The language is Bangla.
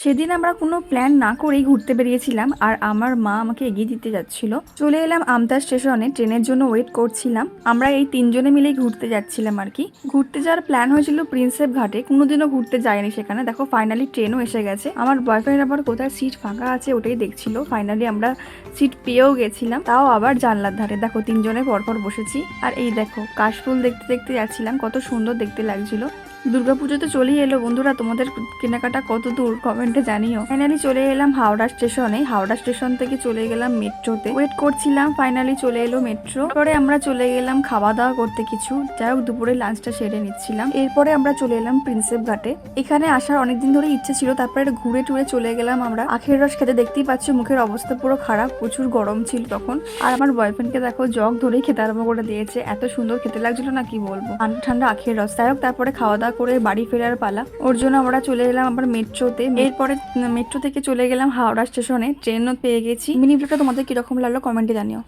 সেদিন আমরা কোনো প্ল্যান না করেই ঘুরতে বেরিয়েছিলাম আর আমার মা আমাকে এগিয়ে দিতে যাচ্ছিল। চলে এলাম আমতা স্টেশনে, ট্রেনের জন্য ওয়েট করছিলাম। আমরা এই তিনজনে মিলেই ঘুরতে যাচ্ছিলাম আর কি। ঘুরতে যাওয়ার প্ল্যান হয়েছিল প্রিন্সেপ ঘাটে, কোনোদিনও ঘুরতে যায়নি সেখানে। দেখো ফাইনালি ট্রেনও এসে গেছে। আমার বয়ফ্রেন্ড আবার কোথায় সিট ফাঁকা আছে ওটাই দেখছিল। ফাইনালি আমরা সিট পেয়েও গেছিলাম, তাও আবার জানলার ধারে। দেখো তিনজনে পরপর বসেছি আর এই দেখো কাশফুল দেখতে দেখতে যাচ্ছিলাম, কত সুন্দর দেখতে লাগছিল। দুর্গাপুজো তো চলেই এলো বন্ধুরা, তোমাদের কেনাকাটা কত দূর কমেন্টে জানিও। ফাইনালি চলে এলাম হাওড়া স্টেশনে। হাওড়া স্টেশন থেকে চলে গেলাম মেট্রোতে, ওয়েট করছিলাম। ফাইনালি চলে এলো মেট্রো। পরে আমরা চলে গেলাম খাওয়া দাওয়া করতে কিছু। যাই হোক দুপুরে লাঞ্চটা সেরে নিচ্ছিলাম। এরপরে আমরা চলে এলাম প্রিন্সেপ ঘাটে। এখানে আসার অনেকদিন ধরে ইচ্ছে ছিল, তারপরে ঘুরে টুরে চলে গেলাম আমরা। আখের রস খেতে, দেখতেই পাচ্ছ মুখের অবস্থা পুরো খারাপ, প্রচুর গরম ছিল তখন। আর আমার বয়ফ্রেন্ডকে দেখো জগ ধরেই খেতে আরম্ভ করে দিয়েছে, এত সুন্দর খেতে লাগছিল না কি বলবো, ঠান্ডা ঠান্ডা আখের রস। যাই হোক তারপরে খাওয়া দাওয়া করে বাড়ি ফেরার পালা। ওর জন্য আমরা চলে এলাম আবার মেট্রোতে। এরপরে মেট্রো থেকে চলে গেলাম হাওড়া স্টেশনে, ট্রেনও পেয়ে গেছি। মিনি ব্লগটা তোমাদের কিরকম লাগলো কমেন্টে জানিও।